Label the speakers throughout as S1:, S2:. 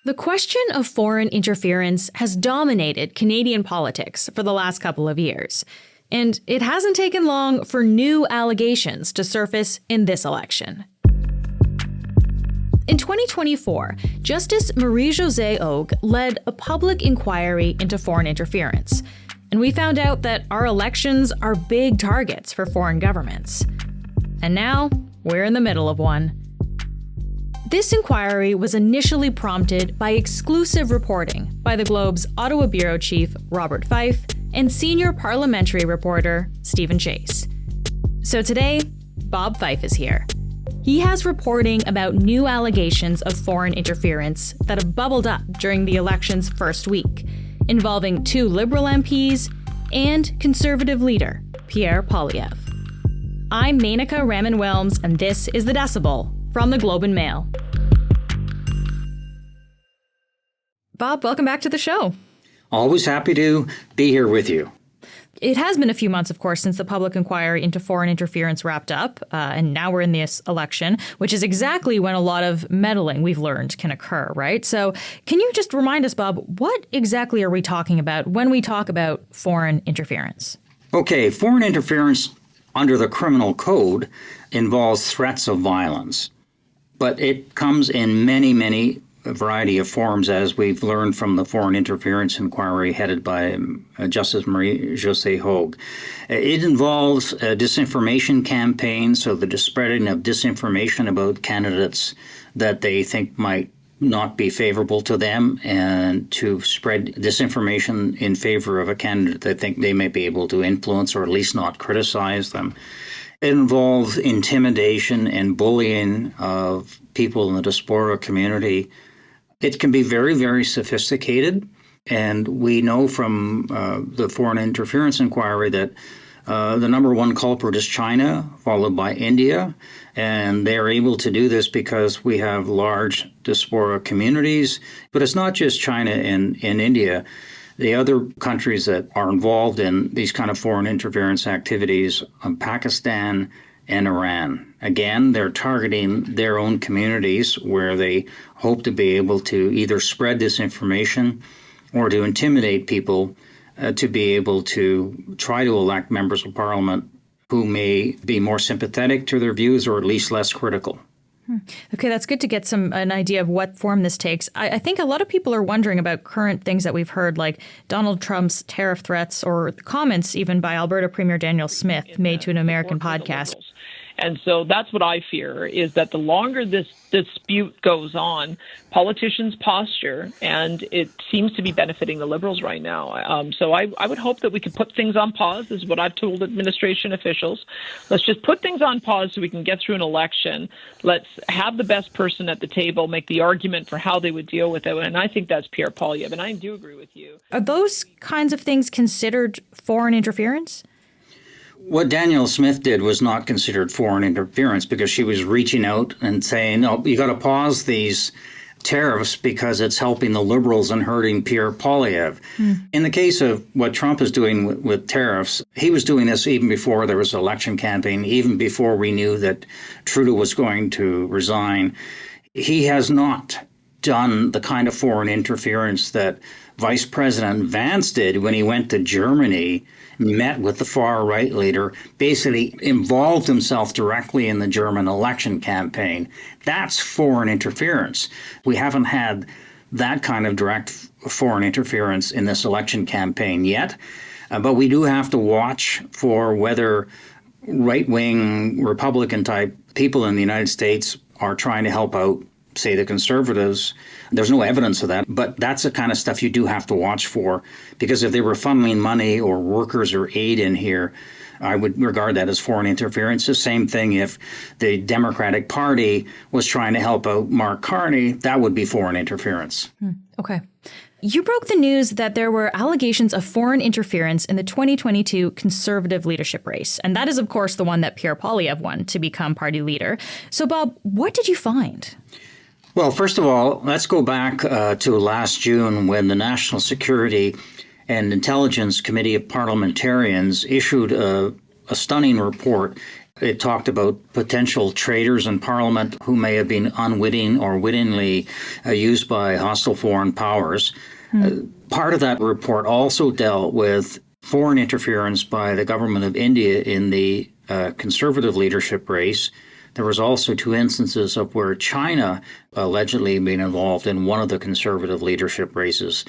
S1: The question of foreign interference has dominated Canadian politics for the last couple of years. And it hasn't taken long for new allegations to surface in this election. In 2024, Justice Marie-Josée Augue led a public inquiry into foreign interference. And we found out that our elections are big targets for foreign governments. And now, we're in the middle of one. This inquiry was initially prompted by exclusive reporting by the Globe's Ottawa bureau chief, Robert Fife, and senior parliamentary reporter, Stephen Chase. So today, Bob Fife is here. He has reporting about new allegations of foreign interference that have bubbled up during the election's first week, involving 2 Liberal MPs and Conservative leader, Pierre Poilievre. I'm Menaka Raman-Wilms, and this is The Decibel from the Globe and Mail. Bob, welcome back to the show.
S2: Always happy to be here with you.
S1: It has been a few months, of course, since the public inquiry into foreign interference wrapped up, and now we're in this election, which is exactly when a lot of meddling, we've learned, can occur, right? So can you just remind us, Bob, what exactly are we talking about when we talk about foreign interference?
S2: Okay, foreign interference under the criminal code involves threats of violence, but it comes in many a variety of forms, as we've learned from the foreign interference inquiry headed by Justice Marie-Josée Augue. It involves a disinformation campaign, so the spreading of disinformation about candidates that they think might not be favorable to them, and to spread disinformation in favor of a candidate they think they may be able to influence or at least not criticize them. It involves intimidation and bullying of people in the diaspora community. It can be very sophisticated, and we know from the foreign interference inquiry that the number one culprit is China, followed by India, and they're able to do this because we have large diaspora communities. But it's not just China and India. The other countries that are involved in these kind of foreign interference activities are Pakistan and Iran. Again, they're targeting their own communities where they hope to be able to either spread this information or to intimidate people to be able to try to elect members of parliament who may be more sympathetic to their views or at least less critical.
S1: Okay, that's good to get an idea of what form this takes. I think a lot of people are wondering about current things that we've heard, like Donald Trump's tariff threats or comments even by Alberta Premier Daniel Smith made to an American podcast.
S3: And so that's what I fear, is that the longer this dispute goes on, politicians posture, and it seems to be benefiting the Liberals right now. So I would hope that we could put things on pause. This is what I've told administration officials. Let's just put things on pause so we can get through an election. Let's have the best person at the table make the argument for how they would deal with it. And I think that's Pierre Poilievre, and I do agree with you.
S1: Are those kinds of things considered foreign interference?
S2: What Daniel Smith did was not considered foreign interference because she was reaching out and saying, "Oh, you got to pause these tariffs because it's helping the Liberals and hurting Pierre Poilievre." In the case of what Trump is doing with tariffs, he was doing this even before there was an election campaign, even before we knew that Trudeau was going to resign. He has not done the kind of foreign interference that Vice President Vance did when he went to Germany, met with the far-right leader, basically involved himself directly in the German election campaign. That's foreign interference. We haven't had that kind of direct foreign interference in this election campaign yet, but we do have to watch for whether right-wing Republican-type people in the United States are trying to help out, say, the Conservatives. There's no evidence of that, but that's the kind of stuff you do have to watch for, because if they were funneling money or workers or aid in here, I would regard that as foreign interference. The same thing if the Democratic Party was trying to help out Mark Carney, that would be foreign interference.
S1: Okay. You broke the news that there were allegations of foreign interference in the 2022 Conservative leadership race. And that is, of course, the one that Pierre Poilievre won to become party leader. So, Bob, what did you find?
S2: Well, first of all, let's go back to last June when the National Security and Intelligence Committee of Parliamentarians issued a stunning report It talked about potential traitors in Parliament who may have been unwitting or wittingly used by hostile foreign powers. Part of that report also dealt with foreign interference by the government of India in the conservative leadership race. There was also 2 instances of where China allegedly been involved in one of the conservative leadership races.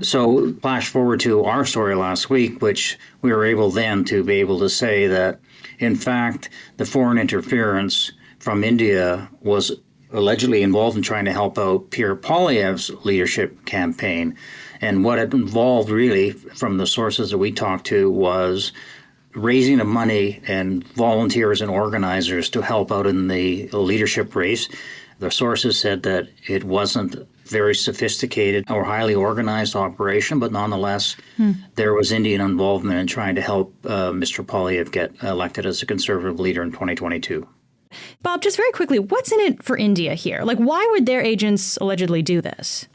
S2: So flash forward to our story last week, which we were able then to be able to say that, in fact, the foreign interference from India was allegedly involved in trying to help out Pierre Poilievre's leadership campaign. And what it involved really, from the sources that we talked to, was raising of money and volunteers and organizers to help out in the leadership race. The sources said that it wasn't very sophisticated or highly organized operation, but nonetheless, there was Indian involvement in trying to help Mr. Poilievre get elected as a conservative leader in 2022.
S1: Bob, just very quickly, what's in it for India here? Like, why would their agents allegedly do this?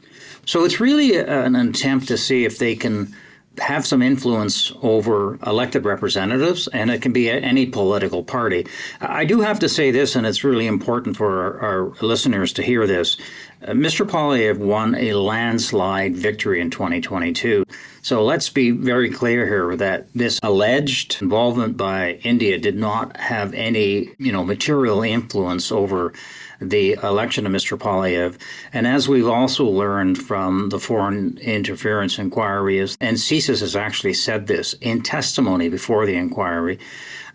S2: So it's really an attempt to see if they can have some influence over elected representatives, and it can be any political party. I do have to say this, and it's really important for our listeners to hear this. Mr. Poilievre won a landslide victory in 2022. So let's be very clear here that this alleged involvement by India did not have any, material influence over the election of Mr. Poilievre. And as we've also learned from the foreign interference inquiry, and CSIS has actually said this in testimony before the inquiry,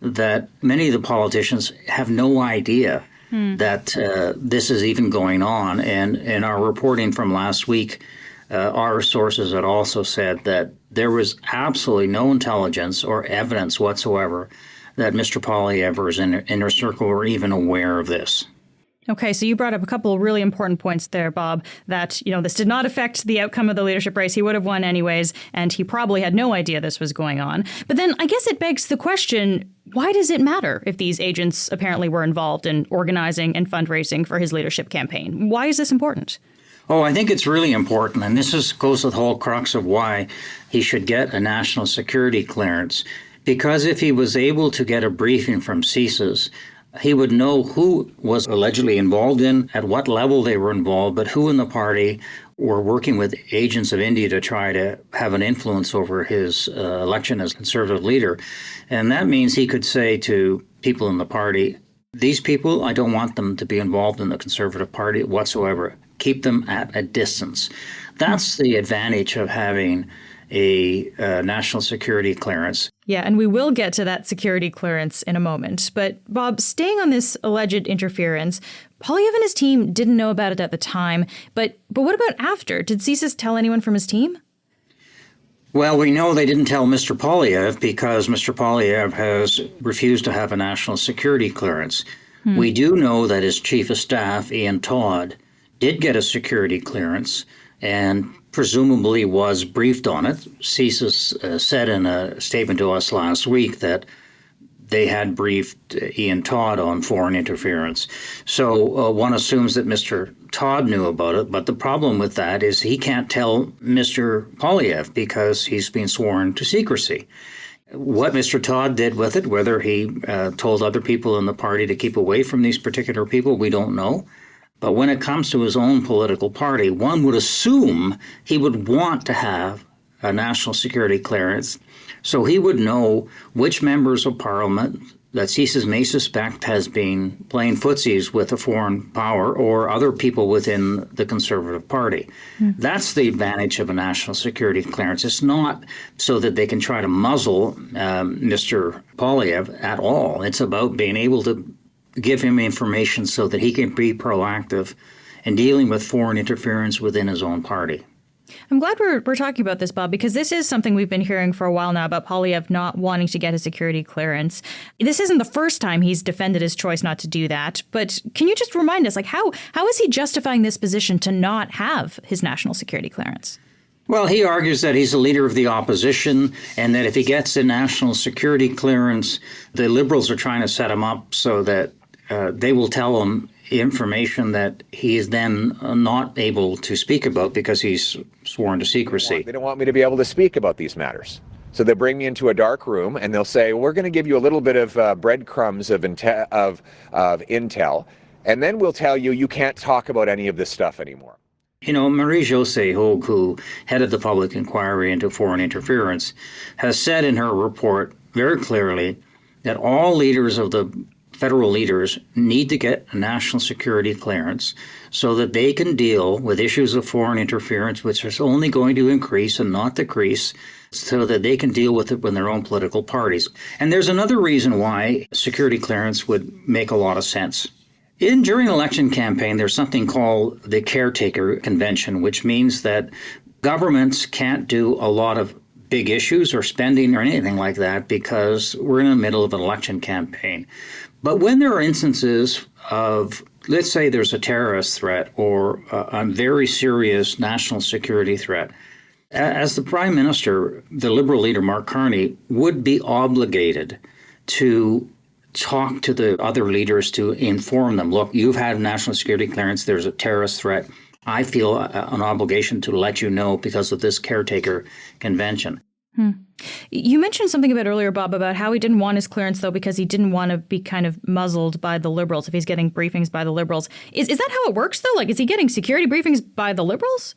S2: that many of the politicians have no idea that this is even going on. And in our reporting from last week, our sources had also said that there was absolutely no intelligence or evidence whatsoever that Mr. Poilievre's inner circle were even aware of this.
S1: Okay, so you brought up a couple of really important points there, Bob, that, this did not affect the outcome of the leadership race. He would have won anyways, and he probably had no idea this was going on. But then I guess it begs the question, why does it matter if these agents apparently were involved in organizing and fundraising for his leadership campaign? Why is this important?
S2: Oh, I think it's really important, and this goes to the whole crux of why he should get a national security clearance. Because if he was able to get a briefing from CSIS, he would know who was allegedly involved in, at what level they were involved, but who in the party were working with agents of India to try to have an influence over his election as conservative leader. And that means he could say to people in the party, these people, I don't want them to be involved in the Conservative Party whatsoever. Keep them at a distance. That's the advantage of having a national security clearance.
S1: Yeah, and we will get to that security clearance in a moment. But Bob, staying on this alleged interference, Poilievre and his team didn't know about it at the time. But what about after? Did CSIS tell anyone from his team?
S2: Well, we know they didn't tell Mr. Poilievre because Mr. Poilievre has refused to have a national security clearance. We do know that his chief of staff, Ian Todd, did get a security clearance and presumably was briefed on it. CSIS said in a statement to us last week that they had briefed Ian Todd on foreign interference. So one assumes that Mr. Todd knew about it, but the problem with that is he can't tell Mr. Poilievre because he's been sworn to secrecy. What Mr. Todd did with it, whether he told other people in the party to keep away from these particular people, we don't know. But when it comes to his own political party, one would assume he would want to have a national security clearance, so he would know which members of parliament that CSIS may suspect has been playing footsies with a foreign power or other people within the Conservative Party. That's the advantage of a national security clearance. It's not so that they can try to muzzle Mr. Poilievre at all. It's about being able to give him information so that he can be proactive in dealing with foreign interference within his own party.
S1: I'm glad we're talking about this, Bob, because this is something we've been hearing for a while now about Poilievre not wanting to get a security clearance. This isn't the first time he's defended his choice not to do that. But can you just remind us, how is he justifying this position to not have his national security clearance?
S2: Well, he argues that he's a leader of the opposition and that if he gets a national security clearance, the Liberals are trying to set him up so that they will tell him information that he is then not able to speak about because he's sworn to secrecy.
S4: They don't want me to be able to speak about these matters. So they'll bring me into a dark room and they'll say, we're going to give you a little bit of breadcrumbs of intel, and then we'll tell you you can't talk about any of this stuff anymore.
S2: You know, Marie-Josée Hogue, who headed the public inquiry into foreign interference, has said in her report very clearly that all leaders of the federal leaders need to get a national security clearance so that they can deal with issues of foreign interference, which is only going to increase and not decrease, so that they can deal with it with their own political parties. And there's another reason why security clearance would make a lot of sense. During election campaign, there's something called the caretaker convention, which means that governments can't do a lot of big issues or spending or anything like that because we're in the middle of an election campaign. But when there are instances of, let's say there's a terrorist threat or a very serious national security threat, as the Prime Minister, the Liberal leader Mark Carney would be obligated to talk to the other leaders to inform them, look, you've had a national security clearance, there's a terrorist threat. I feel an obligation to let you know because of this caretaker convention.
S1: You mentioned something about earlier, Bob, about how he didn't want his clearance, though, because he didn't want to be kind of muzzled by the Liberals if he's getting briefings by the Liberals. Is that how it works, though? Like, is he getting security briefings by the Liberals?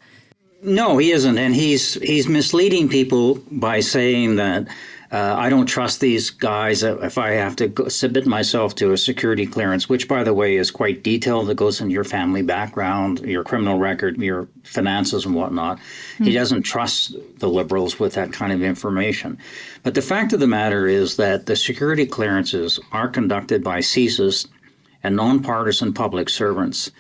S2: No, he isn't. And he's misleading people by saying that I don't trust these guys if I have to submit myself to a security clearance, which, by the way, is quite detailed. It goes into your family background, your criminal record, your finances and whatnot. He doesn't trust the Liberals with that kind of information. But the fact of the matter is that the security clearances are conducted by CSIS and nonpartisan public servants.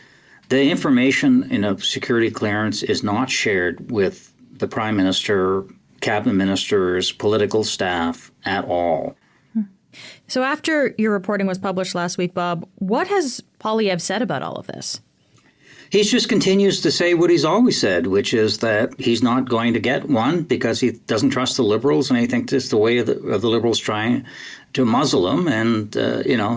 S2: The information in a security clearance is not shared with the Prime Minister, cabinet ministers, political staff at all.
S1: So after your reporting was published last week, Bob, what has Poilievre said about all of this?
S2: He just continues to say what he's always said, which is that he's not going to get one because he doesn't trust the Liberals, and he thinks it's the way of the Liberals trying to muzzle him. And,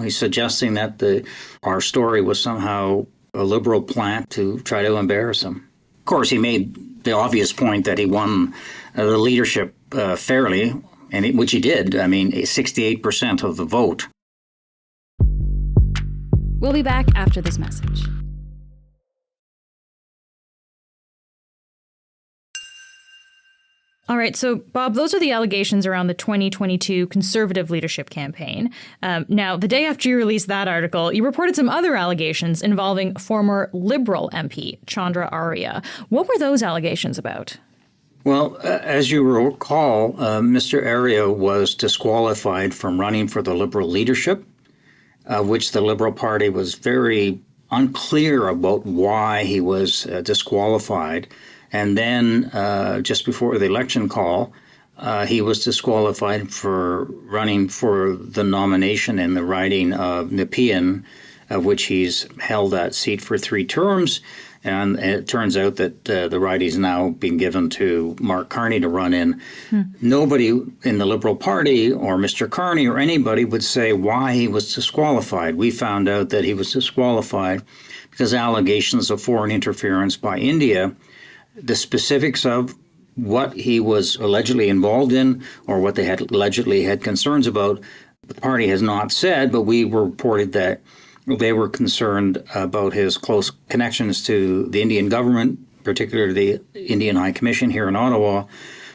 S2: he's suggesting that our story was somehow a Liberal plant to try to embarrass him. Of course, he made the obvious point that he won the leadership fairly, which he did. I mean, 68% of the vote.
S1: We'll be back after this message. All right. So, Bob, those are the allegations around the 2022 Conservative leadership campaign. Now, the day after you released that article, you reported some other allegations involving former Liberal MP Chandra Arya. What were those allegations about?
S2: Well, as you recall, Mr. Arya was disqualified from running for the Liberal leadership, which the Liberal Party was very unclear about why he was disqualified. And then just before the election call, he was disqualified for running for the nomination in the riding of Nepean, of which he's held that seat for 3 terms. And it turns out that the riding's now being given to Mark Carney to run in. Nobody in the Liberal Party or Mr. Carney or anybody would say why he was disqualified. We found out that he was disqualified because allegations of foreign interference by India, the specifics of what he was allegedly involved in or what they had allegedly had concerns about, the party has not said, but we were reported that they were concerned about his close connections to the Indian government, particularly the Indian High Commission here in Ottawa.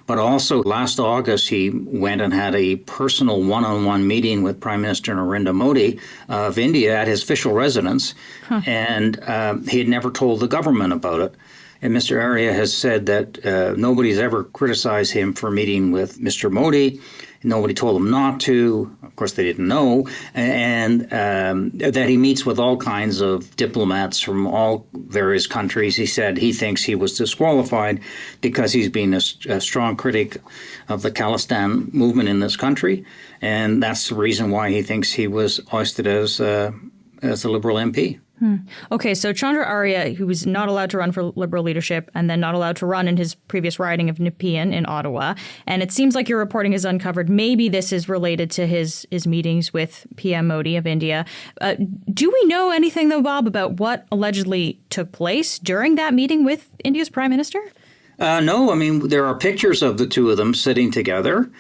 S2: But also last August, he went and had a personal one-on-one meeting with Prime Minister Narenda Modi of India at his official residence. And he had never told the government about it. And Mr. Arya has said that nobody's ever criticized him for meeting with Mr. Modi. Nobody told him not to. Of course, they didn't know. And that he meets with all kinds of diplomats from all various countries. He said he thinks he was disqualified because he's been a strong critic of the Khalistan movement in this country. And that's the reason why he thinks he was ousted as a Liberal MP.
S1: Okay, so Chandra Arya, who was not allowed to run for Liberal leadership and then not allowed to run in his previous riding of Nepean in Ottawa. And it seems like your reporting has uncovered maybe this is related to his meetings with PM Modi of India. Do we know anything, though, Bob, about what allegedly took place during that meeting with India's Prime Minister?
S2: No, I mean, there are pictures of the two of them sitting together.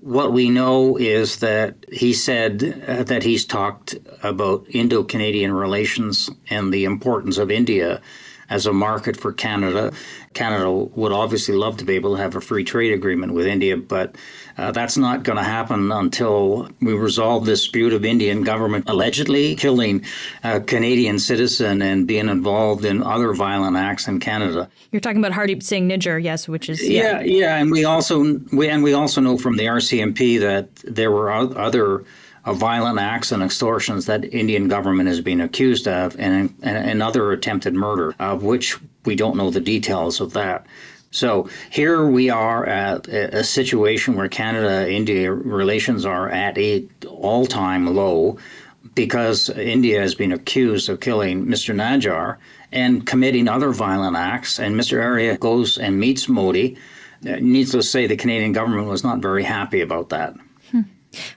S2: What we know is that he said that he's talked about Indo-Canadian relations and the importance of India as a market for Canada. Canada would obviously love to be able to have a free trade agreement with India, but that's not going to happen until we resolve this dispute of Indian government allegedly killing a Canadian citizen and being involved in other violent acts in Canada.
S1: You're talking about Hardeep Singh Nijjar, yes, which is
S2: yeah, and we also know from the RCMP that there were other violent acts and extortions that Indian government is being accused of, and other attempted murder, of which we don't know the details of that. So here we are at a situation where Canada-India relations are at an all-time low because India has been accused of killing Mr. Nijjar and committing other violent acts, and Mr. Arya goes and meets Modi. Needless to say, the Canadian government was not very happy about that.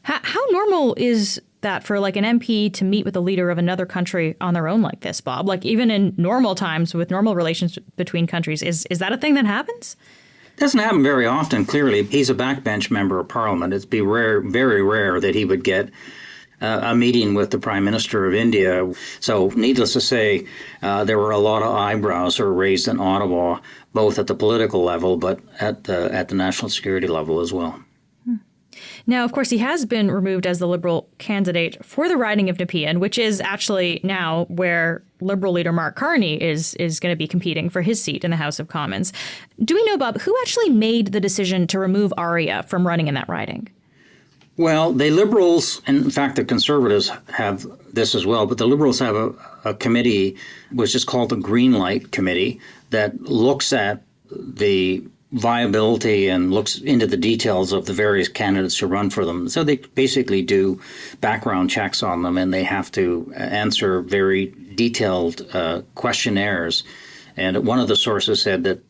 S1: How normal is that for like an MP to meet with the leader of another country on their own like this, Bob? Like even in normal times with normal relations between countries, is that a thing that happens?
S2: It doesn't happen very often, clearly. He's a backbench member of Parliament. It'd be rare, very rare that he would get a meeting with the Prime Minister of India. So needless to say, there were a lot of eyebrows that were raised in Ottawa, both at the political level but at the national security level as well.
S1: Now, of course, he has been removed as the Liberal candidate for the riding of Nepean, which is actually now where Liberal leader Mark Carney is going to be competing for his seat in the House of Commons. Do we know, Bob, who actually made the decision to remove Arya from running in that riding?
S2: Well, the Liberals, and in fact the Conservatives have this as well, but the Liberals have a committee which is called the Green Light Committee that looks at the viability and looks into the details of the various candidates who run for them. So they basically do background checks on them, and they have to answer very detailed questionnaires. And one of the sources said that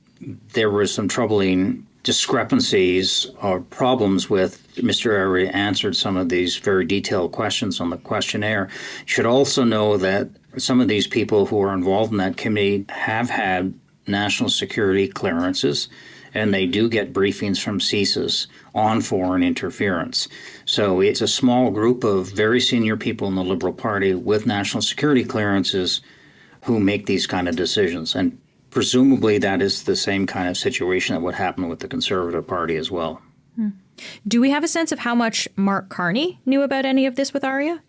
S2: there were some troubling discrepancies or problems with Mr. Arya answered some of these very detailed questions on the questionnaire. You should also know that some of these people who are involved in that committee have had national security clearances, and they do get briefings from CSIS on foreign interference. So it's a small group of very senior people in the Liberal Party with national security clearances who make these kind of decisions. And presumably that is the same kind of situation that would happen with the Conservative Party as well.
S1: Do we have a sense of how much Mark Carney knew about any of this with Arya?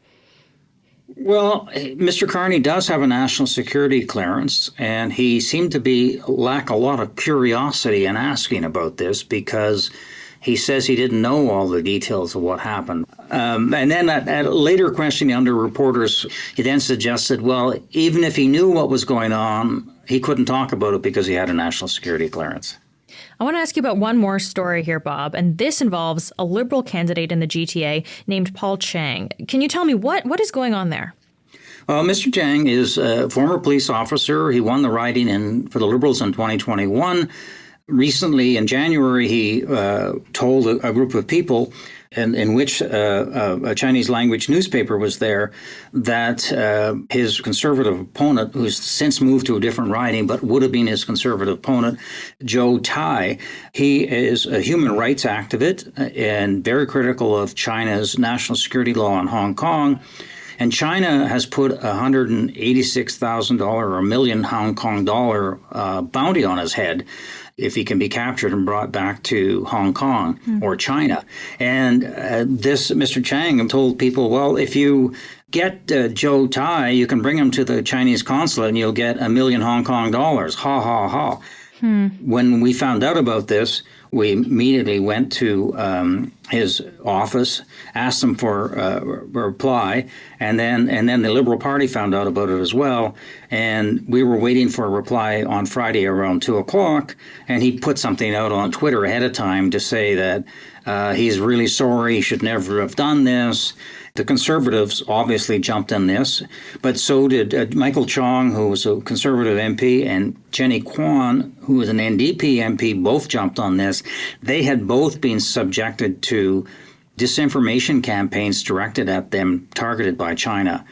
S2: Well, Mr. Carney does have a national security clearance, and he seemed to lack a lot of curiosity in asking about this because he says he didn't know all the details of what happened. And then at a later questioning under reporters, he then suggested, well, even if he knew what was going on, he couldn't talk about it because he had a national security clearance.
S1: I want to ask you about one more story here, Bob, and this involves a Liberal candidate in the GTA named Paul Chang. Can you tell me what is going on there?
S2: Well, Mr. Chang is a former police officer. He won the riding for the Liberals in 2021. Recently, in January, he told a group of people in which a Chinese language newspaper was there that his conservative opponent, who's since moved to a different riding but would have been his conservative opponent, Zhou Tai, he is a human rights activist and very critical of China's national security law in Hong Kong. And China has put $186,000 or a million Hong Kong dollar bounty on his head if he can be captured and brought back to Hong Kong or China. And this Mr. Chang told people, well, if you get Zhou Tai, you can bring him to the Chinese consulate and you'll get $1 million Hong Kong dollars. Ha, ha, ha. When we found out about this, we immediately went to his office, asked him for a reply, and then the Liberal Party found out about it as well. And we were waiting for a reply on Friday around 2:00, and he put something out on Twitter ahead of time to say that he's really sorry, he should never have done this. The Conservatives obviously jumped on this, but so did Michael Chong, who was a Conservative MP, and Jenny Kwan, who was an NDP MP, both jumped on this. They had both been subjected to disinformation campaigns directed at them, targeted by China.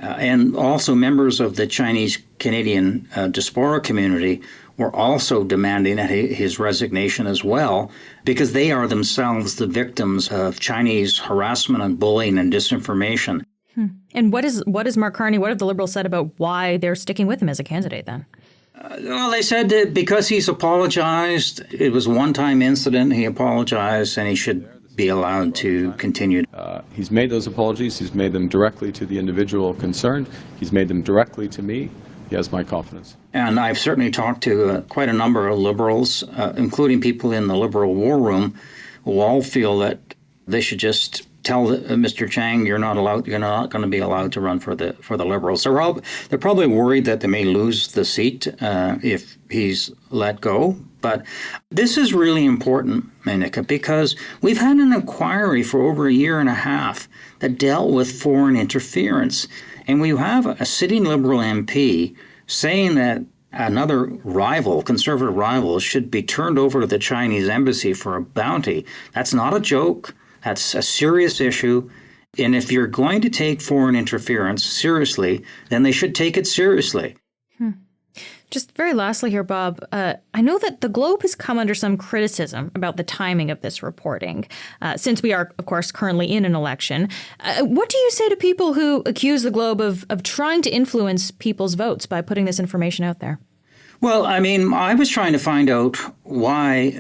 S2: And also members of the Chinese Canadian diaspora community were also demanding his resignation as well, because they are themselves the victims of Chinese harassment and bullying and disinformation.
S1: And what is Mark Carney, what have the Liberals said about why they're sticking with him as a candidate then?
S2: Well, they said that because he's apologized, it was a one-time incident, he apologized, and he should be allowed to continue.
S5: He's made those apologies. He's made them directly to the individual concerned. He's made them directly to me. He has my confidence.
S2: And I've certainly talked to quite a number of Liberals, including people in the Liberal war room, who all feel that they should just tell Mr. Chang, you're not going to be allowed to run for the Liberals. They're probably worried that they may lose the seat if he's let go. But this is really important, Monica, because we've had an inquiry for over a year and a half that dealt with foreign interference. And we have a sitting Liberal MP saying that another rival, conservative rival, should be turned over to the Chinese embassy for a bounty. That's not a joke. That's a serious issue. And if you're going to take foreign interference seriously, then they should take it seriously.
S1: Just very lastly here, Bob, I know that the Globe has come under some criticism about the timing of this reporting, since we are, of course, currently in an election. What do you say to people who accuse the Globe of trying to influence people's votes by putting this information out there?
S2: Well, I mean, I was trying to find out why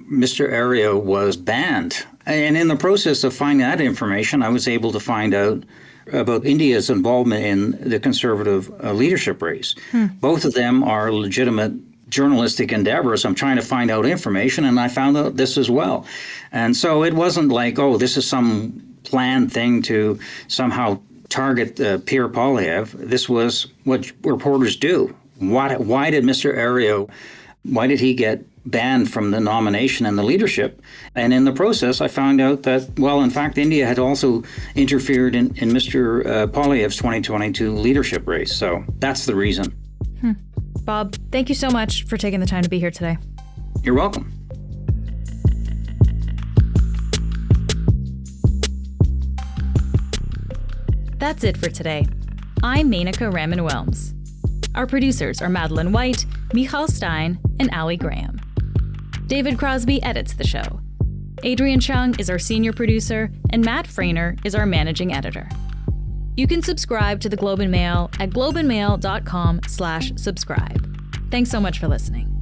S2: Mr. Arya was banned. And in the process of finding that information, I was able to find out about India's involvement in the Conservative leadership race. Both of them are legitimate journalistic endeavors. I'm trying to find out information, and I found out this as well. And so it wasn't like, oh, this is some planned thing to somehow target Pierre Poilievre. This was what reporters do. Why did Mr. Arya, why did he get banned from the nomination and the leadership? And in the process, I found out that, well, in fact, India had also interfered in Mr. Poilievre's 2022 leadership race. So that's the reason.
S1: Bob, thank you so much for taking the time to be here today.
S2: You're welcome.
S1: That's it for today. I'm Menaka Raman-Wilms. Our producers are Madeline White, Michal Stein, and Ali Graham. David Crosby edits the show. Adrian Chung is our senior producer, and Matt Frainer is our managing editor. You can subscribe to the Globe and Mail at globeandmail.com/subscribe. Thanks so much for listening.